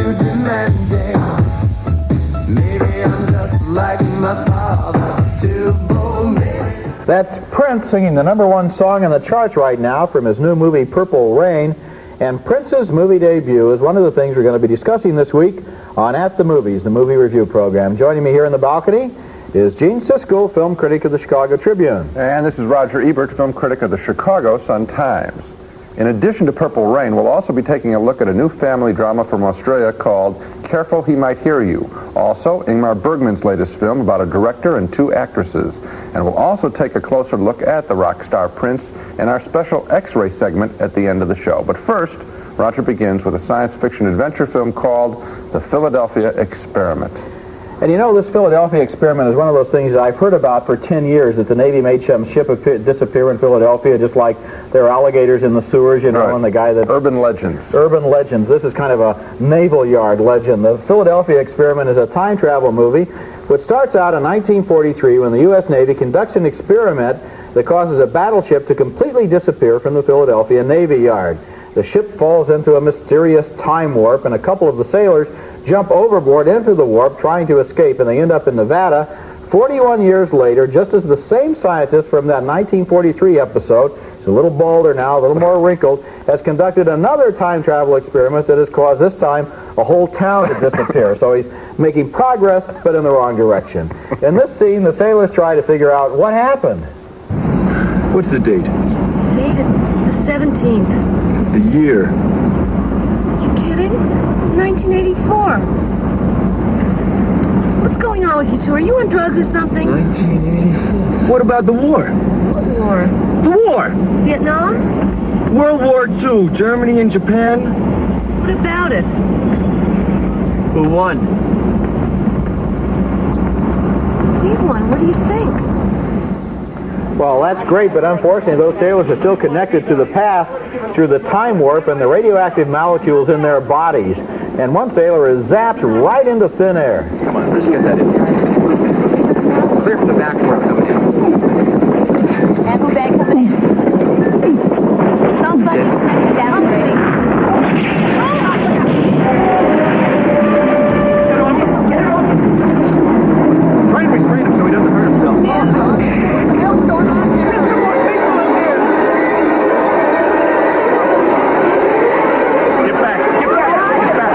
too demanding. Maybe I'm just like my father, too bold. That's Prince singing the #1 song in the charts right now from his new movie Purple Rain. And Prince's movie debut is one of the things we're going to be discussing this week on At the Movies, the movie review program. Joining me here in the balcony is Gene Siskel, film critic of the Chicago Tribune. And this is Roger Ebert, film critic of the Chicago Sun-Times. In addition to Purple Rain, we'll also be taking a look at a new family drama from Australia called Careful He Might Hear You. Also, Ingmar Bergman's latest film about a director and 2 actresses. And we'll also take a closer look at the rock star Prince in our special X-ray segment at the end of the show. But first, Roger begins with a science fiction adventure film called The Philadelphia Experiment. And you know, this Philadelphia experiment is one of those things that I've heard about for 10 years, that the Navy made some ship disappear in Philadelphia, just like there are alligators in the sewers, you know, Right. And the guy that... Urban legends. Urban legends. This is kind of a naval yard legend. The Philadelphia Experiment is a time travel movie which starts out in 1943 when the U.S. Navy conducts an experiment that causes a battleship to completely disappear from the Philadelphia Navy Yard. The ship falls into a mysterious time warp, and a couple of the sailors jump overboard into the warp trying to escape, and they end up in Nevada 41 years later, just as the same scientist from that 1943 episode, he's a little balder now, a little more wrinkled, has conducted another time travel experiment that has caused this time a whole town to disappear. So he's making progress, but in the wrong direction. In this scene, the sailors try to figure out what happened. What's the date? Date? It's the 17th. The year? You kidding? It's 1984. What's going on with you two? Are you on drugs or something? 1984. What about the war? What war? The war! Vietnam? World War II, Germany and Japan. What about it? Who won? We won. What do you think? Well, that's great, but unfortunately those sailors are still connected to the past through the time warp and the radioactive molecules in their bodies. And one sailor is zapped right into thin air. Come on, let's get that in. Clear from the back door coming in. Bamboo bag coming in. Don't fuck it. Down ready. Try and restrain him so he doesn't hurt himself. What the hell's going on here? Get back, get back, get back.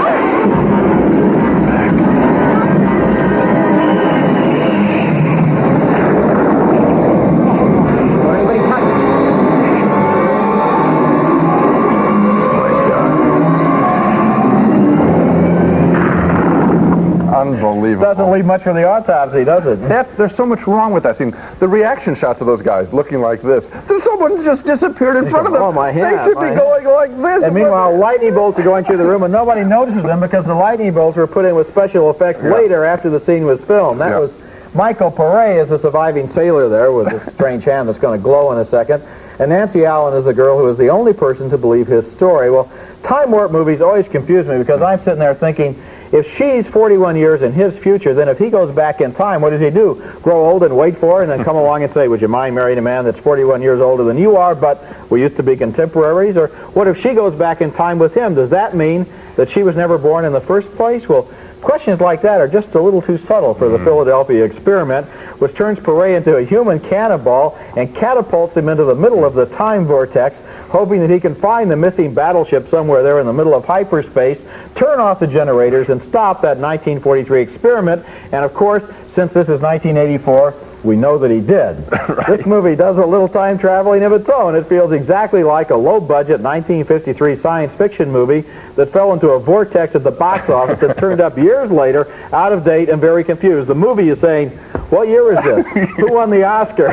Unbelievable. Doesn't leave much for the autopsy, does it? There's so much wrong with that scene. The reaction shots of those guys looking like this. Someone just disappeared in front of them. Oh, my hand, They should my be hand. going like this. And meanwhile, lightning bolts are going through the room, and nobody notices them because the lightning bolts were put in with special effects later after the scene was filmed. That was Michael Pare is the surviving sailor there with a strange hand that's going to glow in a second. And Nancy Allen is the girl who is the only person to believe his story. Well, time warp movies always confuse me because I'm sitting there thinking, if she's 41 years in his future, then if he goes back in time, what does he do? Grow old and wait for her and then come along and say, would you mind marrying a man that's 41 years older than you are, but we used to be contemporaries? Or what if she goes back in time with him? Does that mean that she was never born in the first place? Well, questions like that are just a little too subtle for the Philadelphia Experiment, which turns Pare into a human cannonball and catapults him into the middle of the time vortex, hoping that he can find the missing battleship somewhere there in the middle of hyperspace, turn off the generators, and stop that 1943 experiment. And of course, since this is 1984, we know that he did. Right. This movie does a little time traveling of its own. It feels exactly like a low-budget 1953 science fiction movie that fell into a vortex at the box office and turned up years later, out of date and very confused. The movie is saying, what year is this? Who won the Oscar?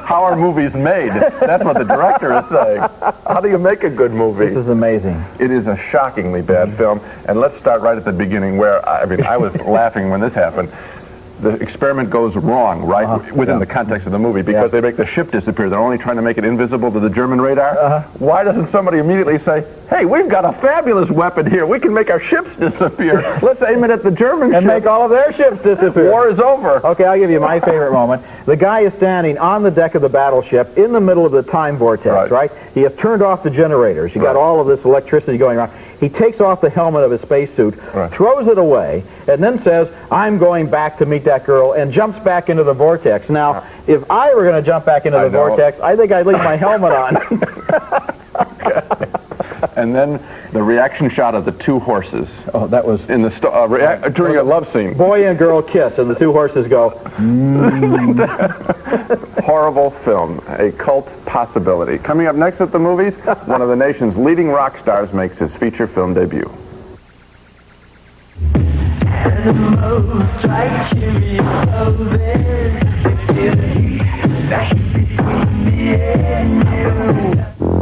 How are movies made? That's what the director is saying. How do you make a good movie? This is amazing. It is a shockingly bad film. And let's start right at the beginning where, I was laughing when this happened. The experiment goes wrong, right, within the context of the movie, because they make the ship disappear. They're only trying to make it invisible to the German radar. Why doesn't somebody immediately say, hey, we've got a fabulous weapon here. We can make our ships disappear. Let's aim it at the German and ship. make all of their ships disappear. War is over. Okay, I'll give you my favorite moment. The guy is standing on the deck of the battleship in the middle of the time vortex, right? He has turned off the generators. You got all of this electricity going around. he takes off the helmet of his spacesuit, Right. throws it away, and then says, I'm going back to meet that girl, and jumps back into the vortex. Now, if I were going to jump back into the vortex, I think I'd leave my helmet on. And then the reaction shot of the two horses. Oh, that was... In the during a love scene. Boy and girl kiss, and the two horses go... Horrible film, a cult possibility. Coming up next at the movies, one of the nation's leading rock stars makes his feature film debut.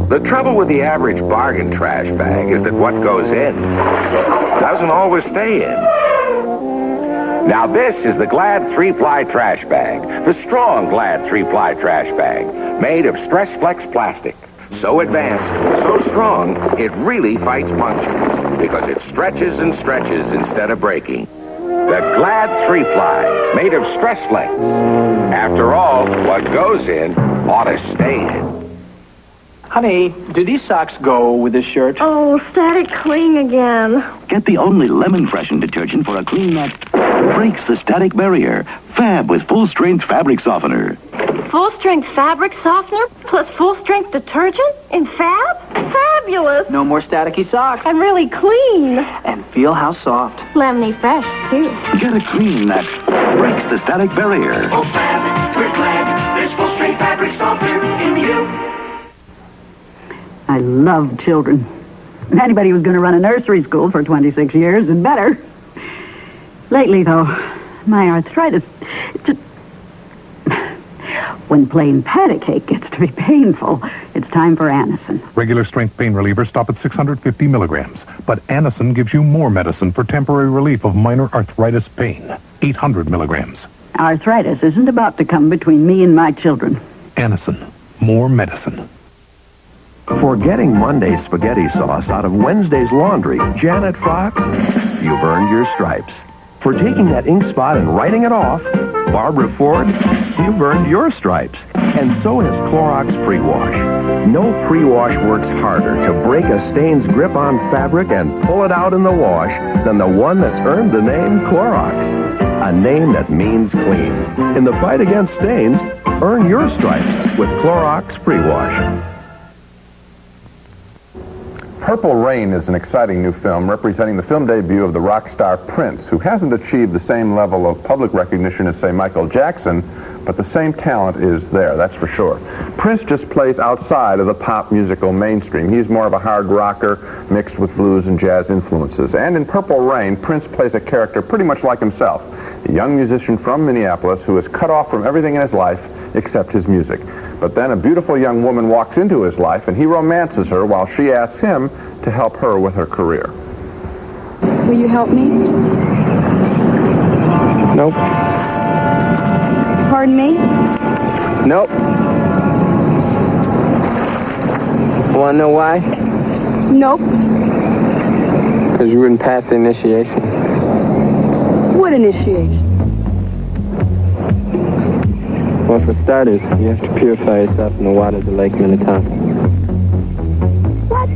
The trouble with the average bargain trash bag is that what goes in doesn't always stay in. Now this is the Glad 3-ply trash bag, the strong Glad 3-ply trash bag, made of Stress Flex plastic. So advanced, so strong, it really fights punctures because it stretches and stretches instead of breaking. The Glad 3-ply, made of Stress Flex. After all, what goes in ought to stay in. Honey, do these socks go with this shirt? Oh, static cling again. Get the only lemon freshened detergent for a clean that breaks the static barrier. Fab with full-strength fabric softener. Full-strength fabric softener plus full-strength detergent in Fab? Fabulous. No more staticky socks. I'm really clean. And feel how soft. Lemony fresh, too. Get a clean that breaks the static barrier. Oh, Fab, we're glad there's full-strength fabric softener in you. I love children. Anybody who's going to run a nursery school for 26 years and better. Lately, though, my arthritis... When plain patty cake gets to be painful, it's time for Anacin. Regular strength pain relievers stop at 650 milligrams, but Anacin gives you more medicine for temporary relief of minor arthritis pain. 800 milligrams. Arthritis isn't about to come between me and my children. Anacin. More medicine. For getting Monday's spaghetti sauce out of Wednesday's laundry, Janet Fox, you've earned your stripes. For taking that ink spot and writing it off, Barbara Ford, you've earned your stripes. And so has Clorox Pre-Wash. No pre-wash works harder to break a stain's grip on fabric and pull it out in the wash than the one that's earned the name Clorox. A name that means clean. In the fight against stains, earn your stripes with Clorox Pre-Wash. Purple Rain is an exciting new film representing the film debut of the rock star Prince, who hasn't achieved the same level of public recognition as, say, Michael Jackson, but the same talent is there, that's for sure. Prince just plays outside of the pop musical mainstream. He's more of a hard rocker mixed with blues and jazz influences. And in Purple Rain, Prince plays a character pretty much like himself, a young musician from Minneapolis who is cut off from everything in his life except his music. But then a beautiful young woman walks into his life and he romances her while she asks him to help her with her career. Will you help me? Nope. Pardon me? Nope. Want to know why? Nope. Because you wouldn't pass the initiation. What initiation? Well, for starters, you have to purify yourself in the waters of Lake Minnetonka. What?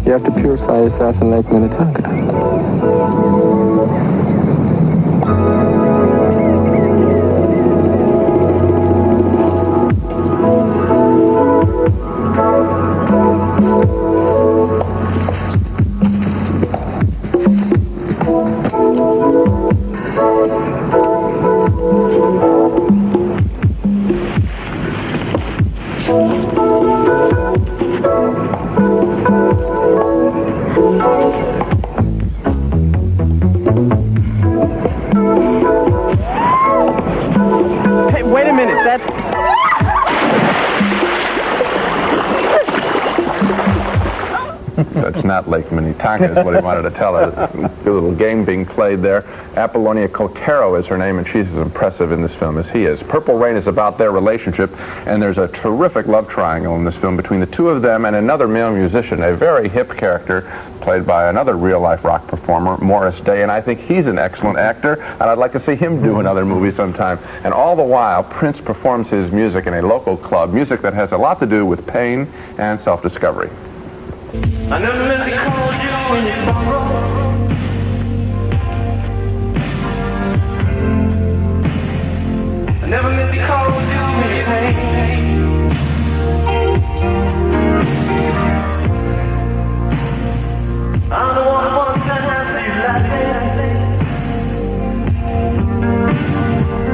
You have to purify yourself in Lake Minnetonka. That's not Lake Minnetonka, is what he wanted to tell her. A little game being played there. Apollonia Cotero is her name, and she's as impressive in this film as he is. Purple Rain is about their relationship, and there's a terrific love triangle in this film between the two of them and another male musician, a very hip character played by another real-life rock performer, Morris Day, and I think he's an excellent actor, and I'd like to see him do another movie sometime. And all the while, Prince performs his music in a local club, music that has a lot to do with pain and self-discovery. I never meant to call you. you in your sorrow. I never meant to cause you any pain. I'm the one who wants to have you laughing.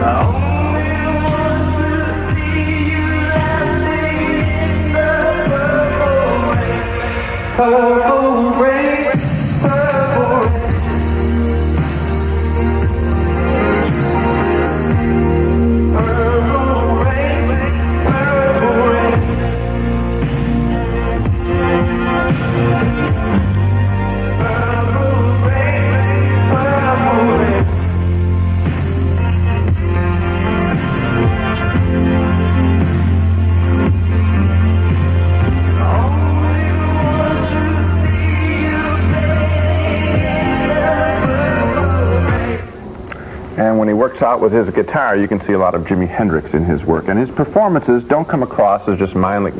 I only want to see you laughing in the purple rain, purple rain. And when he works out with his guitar, you can see a lot of Jimi Hendrix in his work. And his performances don't come across as just mindless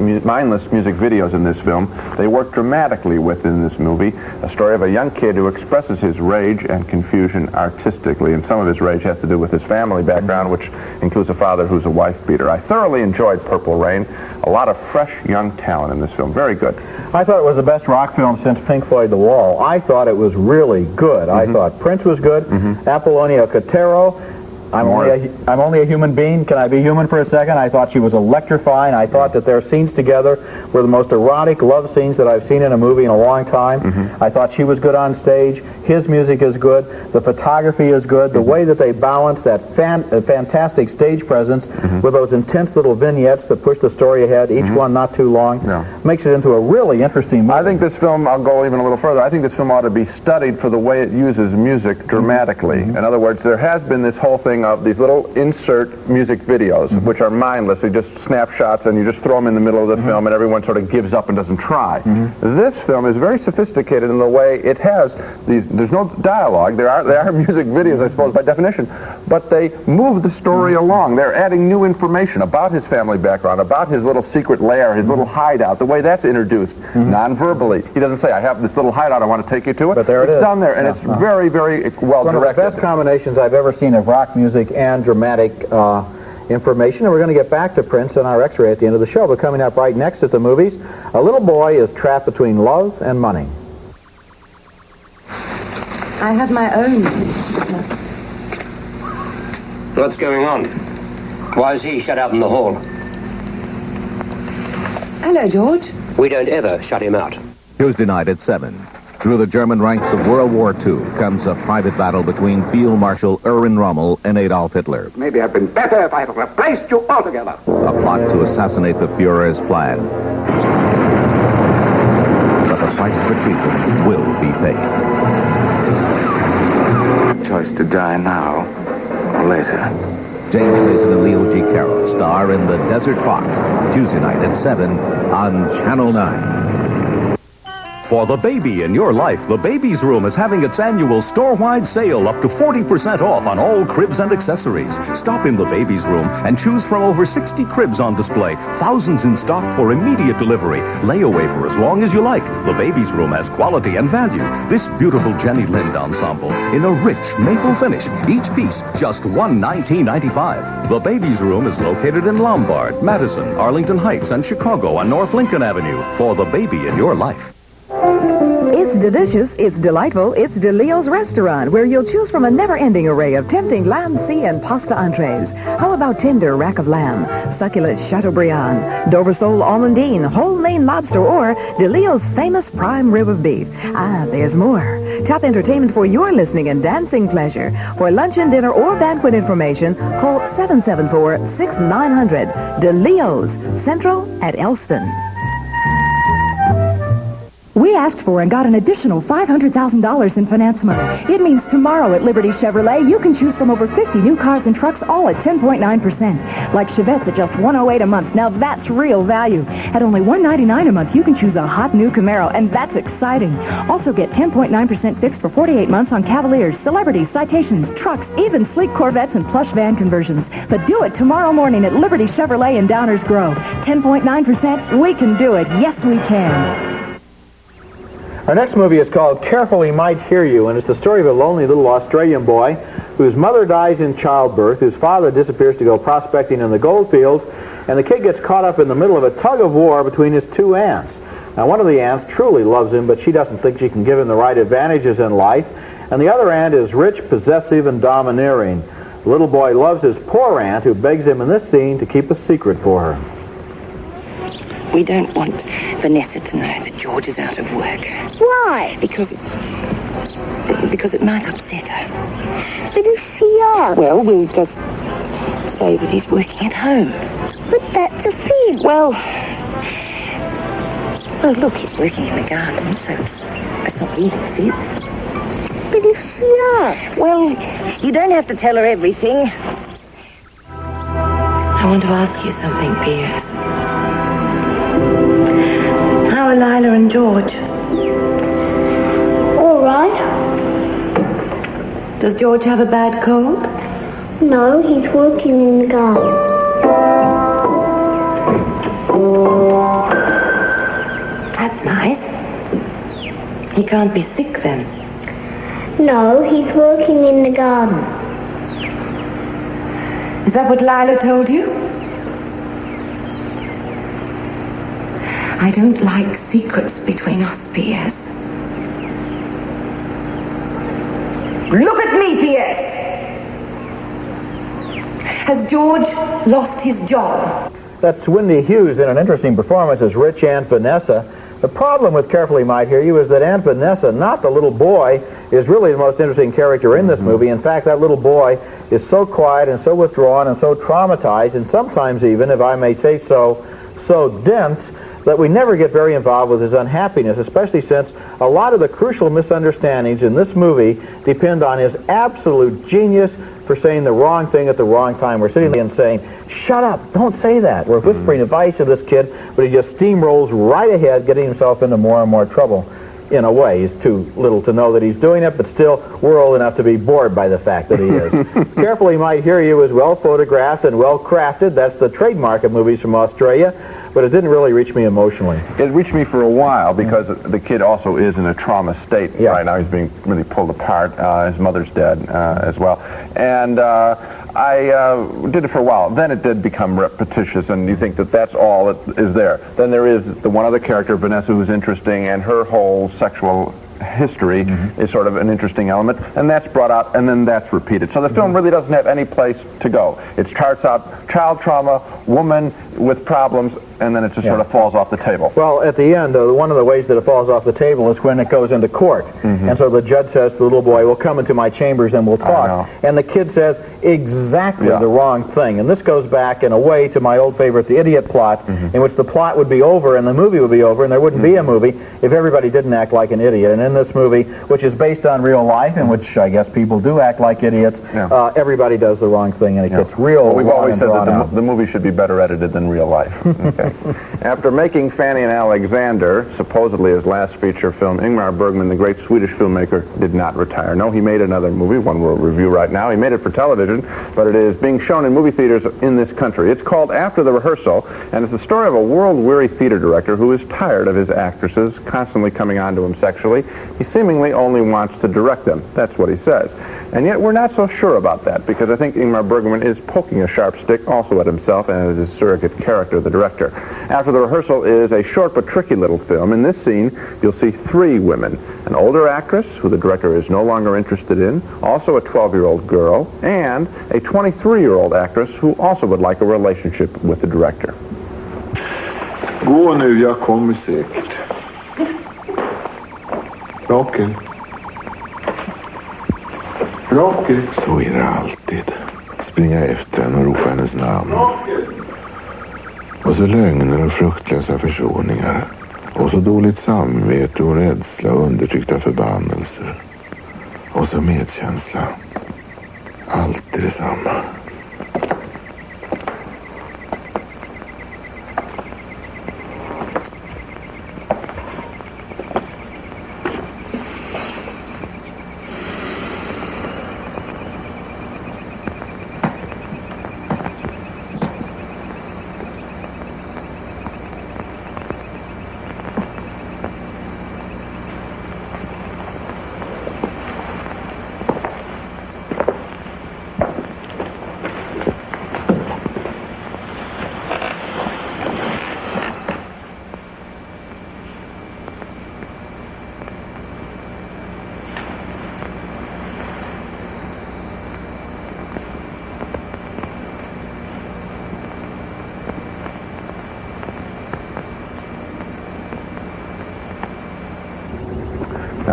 music videos in this film. They work dramatically within this movie, a story of a young kid who expresses his rage and confusion artistically. And some of his rage has to do with his family background, which includes a father who's a wife beater. I thoroughly enjoyed Purple Rain. A lot of fresh, young talent in this film. Very good. I thought it was the best rock film since Pink Floyd The Wall. I thought it was really good. I thought Prince was good. Apollonia Cotero. I'm only a human being. Can I be human for a second? I thought she was electrifying. I thought that their scenes together were the most erotic love scenes that I've seen in a movie in a long time. I thought she was good on stage. His music is good. The photography is good. The way that they balance that fantastic stage presence with those intense little vignettes that push the story ahead, each one not too long, makes it into a really interesting movie. I think this film, I'll go even a little further, I think this film ought to be studied for the way it uses music dramatically. In other words, there has been this whole thing of these little insert music videos, which are mindless. They're just snapshots, and you just throw them in the middle of the film, and everyone sort of gives up and doesn't try. This film is very sophisticated in the way it has these. There's no dialogue. They are music videos, I suppose, by definition, but they move the story along. They're adding new information about his family background, about his little secret lair, his little hideout, the way that's introduced non-verbally. He doesn't say, "I have this little hideout, I want to take you to it." But there it is. It's done there, and it's very, very well directed. One of the best combinations I've ever seen of rock music and dramatic information. And we're going to get back to Prince and our X-ray at the end of the show. But coming up right next at the movies, a little boy is trapped between love and money. I had my own. What's going on? Why is he shut out in the hall? Hello, George. We don't ever shut him out. Tuesday night at 7. Through the German ranks of World War II comes a private battle between Field Marshal Erwin Rommel and Adolf Hitler. Maybe I've been better if I had replaced you altogether. A plot to assassinate the Fuhrer's plan. But the price for treason will be paid. Choice to die now or later. James Mason and Leo G. Carroll star in The Desert Fox, Tuesday night at 7 on Channel 9. For the baby in your life, the Baby's Room is having its annual store-wide sale up to 40% off on all cribs and accessories. Stop in the Baby's Room and choose from over 60 cribs on display, thousands in stock for immediate delivery. Lay away for as long as you like. The Baby's Room has quality and value. This beautiful Jenny Lind ensemble in a rich maple finish. Each piece just $119.95. The Baby's Room is located in Lombard, Madison, Arlington Heights, and Chicago on North Lincoln Avenue. For the baby in your life. It's delicious, it's delightful, it's DeLeo's Restaurant, where you'll choose from a never-ending array of tempting lamb, sea, and pasta entrees. How about tender rack of lamb, succulent Chateaubriand, Dover sole almondine, whole Maine lobster, or DeLeo's famous prime rib of beef? Ah, there's more. Top entertainment for your listening and dancing pleasure. For luncheon, dinner, or banquet information, call 774-6900. DeLeo's, Central at Elston. We asked for and got an additional $500,000 in finance money. It means tomorrow at Liberty Chevrolet, you can choose from over 50 new cars and trucks, all at 10.9%. Like Chevettes at just $108 a month. Now that's real value. At only $199 a month, you can choose a hot new Camaro, and that's exciting. Also get 10.9% fixed for 48 months on Cavaliers, Celebrities, Citations, trucks, even sleek Corvettes and plush van conversions. But do it tomorrow morning at Liberty Chevrolet in Downers Grove. 10.9%, we can do it. Yes, we can. Our next movie is called Careful He Might Hear You, and it's the story of a lonely little Australian boy whose mother dies in childbirth, whose father disappears to go prospecting in the gold fields, and the kid gets caught up in the middle of a tug of war between his two aunts. Now, one of the aunts truly loves him, but she doesn't think she can give him the right advantages in life, and the other aunt is rich, possessive, and domineering. The little boy loves his poor aunt, who begs him in this scene to keep a secret for her. We don't want Vanessa to know that George is out of work. Why? Because it might upset her. But if she asks... Well, we'll just say that he's working at home. But that's a fib. Well, look, he's working in the garden, so it's not really a fib. But if she asks... Well, you don't have to tell her everything. I want to ask you something, P.S. How are Lila and George? All right. Does George have a bad cold? No, he's working in the garden. That's nice. He can't be sick then. No, he's working in the garden. Is that what Lila told you? I don't like secrets between us, P.S. Look at me, P.S. Has George lost his job? That's Wendy Hughes in an interesting performance as rich Aunt Vanessa. The problem with Careful He Might Hear You is that Aunt Vanessa, not the little boy, is really the most interesting character in this movie. In fact, that little boy is so quiet and so withdrawn and so traumatized, and sometimes even, if I may say so, so dense, that we never get very involved with his unhappiness, especially since a lot of the crucial misunderstandings in this movie depend on his absolute genius for saying the wrong thing at the wrong time. We're sitting there and saying, shut up, don't say that. We're whispering advice to this kid, but he just steamrolls right ahead, getting himself into more and more trouble. In a way, he's too little to know that he's doing it, but still, we're old enough to be bored by the fact that he is. Careful He Might Hear You is well photographed and well crafted. That's the trademark of movies from Australia. But it didn't really reach me emotionally. It reached me for a while because the kid also is in a trauma state right now. He's being really pulled apart. His mother's dead as well. And I did it for a while. Then it did become repetitious, and you think that that's all that is there. Then there is the one other character, Vanessa, who's interesting, and her whole sexual history is sort of an interesting element, and that's brought out, and then that's repeated. So the film really doesn't have any place to go. It starts out child trauma, woman with problems, and then it just sort of falls off the table. Well, at the end, one of the ways that it falls off the table is when it goes into court. And so the judge says to the little boy, well, come into my chambers and we'll talk. And the kid says exactly the wrong thing. And this goes back, in a way, to my old favorite, The Idiot Plot, in which the plot would be over and the movie would be over, and there wouldn't be a movie if everybody didn't act like an idiot. And in this movie, which is based on real life, in which I guess people do act like idiots, everybody does the wrong thing, and it gets real. Well, we've always said that the movie should be better edited than real life. After making Fanny and Alexander, supposedly his last feature film, Ingmar Bergman, the great Swedish filmmaker, did not retire. No, he made another movie, one we'll review right now. He made it for television, but it is being shown in movie theaters in this country. It's called After the Rehearsal, and it's the story of a world-weary theater director who is tired of his actresses constantly coming on to him sexually. He seemingly only wants to direct them. That's what he says. And yet we're not so sure about that, because I think Ingmar Bergman is poking a sharp stick also at himself and at his surrogate character, the director. After the Rehearsal is a short but tricky little film. In this scene, you'll see three women. An older actress, who the director is no longer interested in, also a 12-year-old girl, and a 23-year-old actress who also would like a relationship with the director. Gå nu, jag kommer säkert. Rakel. Rakel. Så är det alltid. Springa efter henne och ropa hennes namn. Och så lögner och fruktlösa försoningar. Och så dåligt samvete och rädsla och undertryckta förbannelser. Och så medkänsla. Allt är detsamma.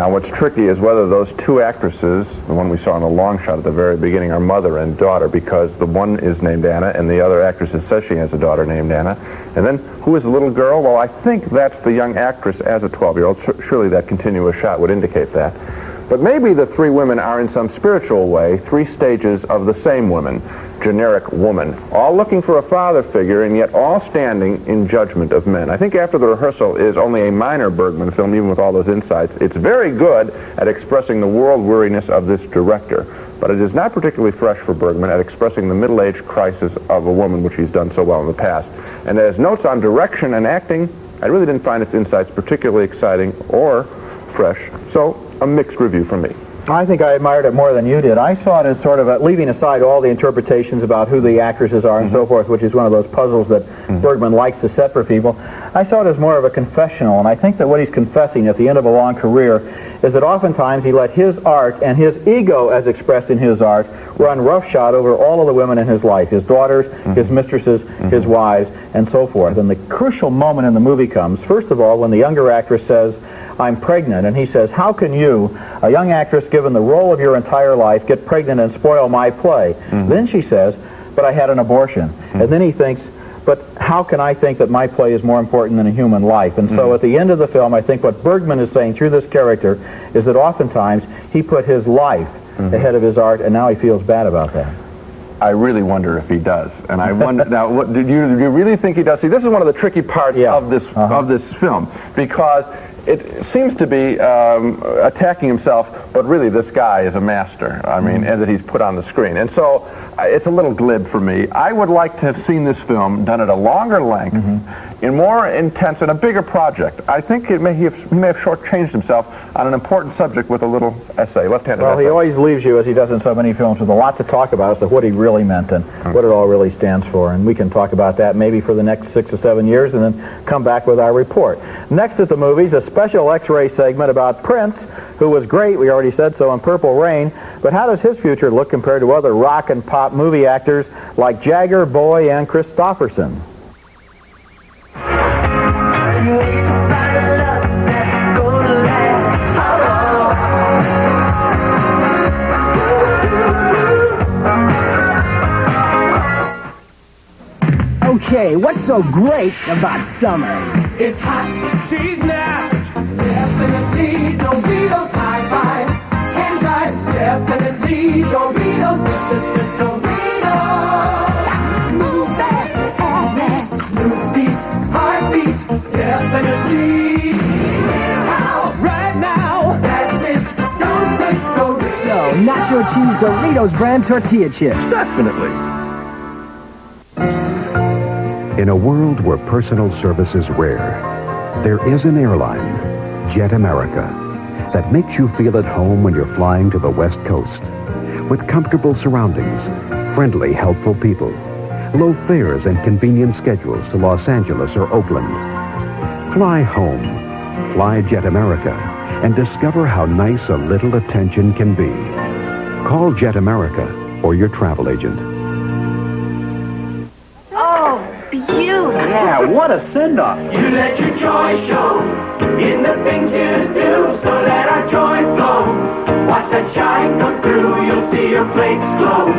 Now, what's tricky is whether those two actresses, the one we saw in the long shot at the very beginning, are mother and daughter, because the one is named Anna and the other actress says she has a daughter named Anna. And then, who is the little girl? Well, I think that's the young actress as a 12-year-old. Surely that continuous shot would indicate that. But maybe the three women are in some spiritual way three stages of the same woman, generic woman, all looking for a father figure and yet all standing in judgment of men. I think After the Rehearsal is only a minor Bergman film, even with all those insights. It's very good at expressing the world weariness of this director, but it is not particularly fresh for Bergman at expressing the middle-age crisis of a woman, which he's done so well in the past. And as notes on direction and acting, I really didn't find its insights particularly exciting or fresh, so a mixed review from me. I think I admired it more than you did. I saw it as sort of leaving aside all the interpretations about who the actresses are and so forth, which is one of those puzzles that Bergman likes to set for people. I saw it as more of a confessional, and I think that what he's confessing at the end of a long career is that oftentimes he let his art and his ego as expressed in his art run roughshod over all of the women in his life, his daughters, his mistresses, his wives, and so forth. And the crucial moment in the movie comes, first of all, when the younger actress says, "I'm pregnant," and he says, "How can you, a young actress given the role of your entire life, get pregnant and spoil my play?" Then she says, "But I had an abortion." And then he thinks, "But how can I think that my play is more important than a human life?" And so at the end of the film, I think what Bergman is saying through this character is that oftentimes he put his life ahead of his art, and now he feels bad about that. I really wonder if he does, and I wonder now. What do you really think he does? See, this is one of the tricky parts of this film, because it seems to be attacking himself, but really this guy is a master. I mean, and that he's put on the screen, and so it's a little glib for me. I would like to have seen this film done at a longer length, in more intense and a bigger project. I think he may have shortchanged himself on an important subject with a little essay, left-handed essay. Well, he always leaves you, as he does in so many films, with a lot to talk about as to what he really meant and what it all really stands for. And we can talk about that maybe for the next 6 or 7 years and then come back with our report. Next at the movies, a special X-ray segment about Prince, who was great, we already said so, in Purple Rain. But how does his future look compared to other rock and pop movie actors like Jagger, Bowie, and Christopherson? Okay, what's so great about summer? It's hot, she's not. Definitely Doritos high five. Can drive, definitely Doritos. Doritos. Move fast, act fast. New speed, heartbeat, definitely. Now, right now. That's it, don't taste Doritos. So, nacho cheese Doritos brand tortilla chips. Definitely. In a world where personal service is rare, there is an airline, Jet America, that makes you feel at home when you're flying to the West Coast. With comfortable surroundings, friendly, helpful people, low fares and convenient schedules to Los Angeles or Oakland. Fly home, fly Jet America, and discover how nice a little attention can be. Call Jet America or your travel agent. Yeah, what a send-off. You let your joy show in the things you do, so let our joy flow. Watch that shine come through, you'll see your plates glow.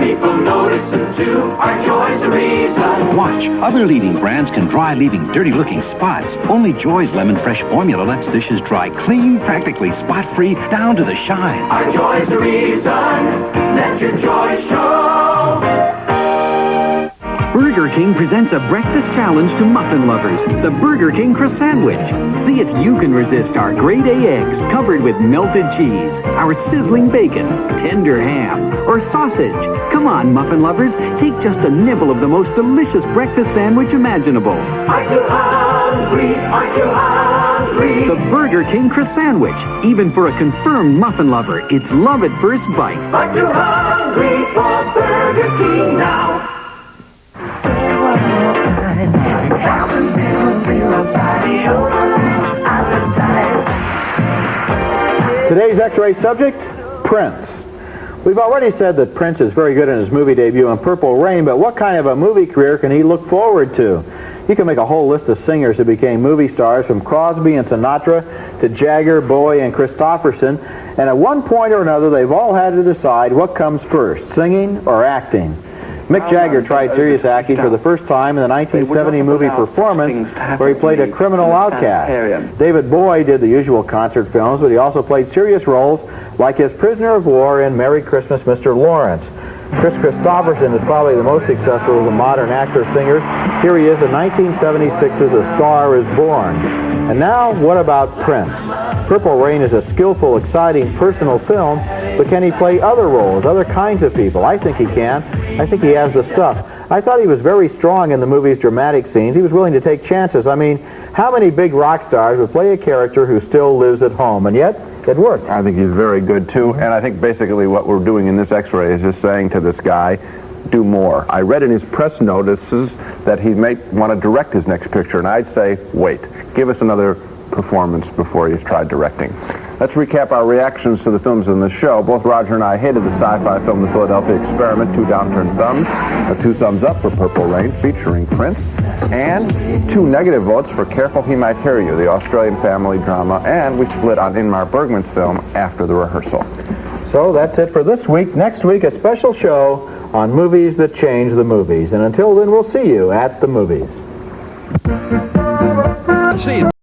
People notice them too, our joy's a reason. Watch, other leading brands can dry, leaving dirty-looking spots. Only Joy's Lemon Fresh formula lets dishes dry clean, practically spot-free, down to the shine. Our joy's a reason, let your joy show. Burger King presents a breakfast challenge to muffin lovers, the Burger King Croissant Sandwich. See if you can resist our grade A eggs covered with melted cheese, our sizzling bacon, tender ham, or sausage. Come on, muffin lovers, take just a nibble of the most delicious breakfast sandwich imaginable. Aren't you hungry? Aren't you hungry? The Burger King Croissant Sandwich. Even for a confirmed muffin lover, it's love at first bite. Aren't you hungry for Burger King now? Today's X-ray subject, Prince. We've already said that Prince is very good in his movie debut in Purple Rain, but what kind of a movie career can he look forward to? You can make a whole list of singers who became movie stars, from Crosby and Sinatra to Jagger, Bowie, and Christopherson. And at one point or another, they've all had to decide what comes first, singing or acting. Mick Jagger tried serious acting for the first time in the 1970 movie Performance, where he played a criminal outcast. David Bowie did the usual concert films, but he also played serious roles like his prisoner of war in Merry Christmas, Mr. Lawrence. Chris Christopherson is probably the most successful of the modern actor-singers. Here he is in 1976's A Star is Born. And now, what about Prince? Purple Rain is a skillful, exciting, personal film, but can he play other roles, other kinds of people? I think he can. I think he has the stuff. I thought he was very strong in the movie's dramatic scenes. He was willing to take chances. I mean, how many big rock stars would play a character who still lives at home? And yet, it worked. I think he's very good, too. And I think basically what we're doing in this X-ray is just saying to this guy, do more. I read in his press notices that he may want to direct his next picture, and I'd say, wait. Give us another performance before he's tried directing. Let's recap our reactions to the films in the show. Both Roger and I hated the sci-fi film The Philadelphia Experiment, 2 downturned thumbs, 2 thumbs up for Purple Rain featuring Prince, and 2 negative votes for Careful He Might Hear You, the Australian family drama, and we split on Ingmar Bergman's film After the Rehearsal. So that's it for this week. Next week, a special show on movies that change the movies. And until then, we'll see you at the movies. See you.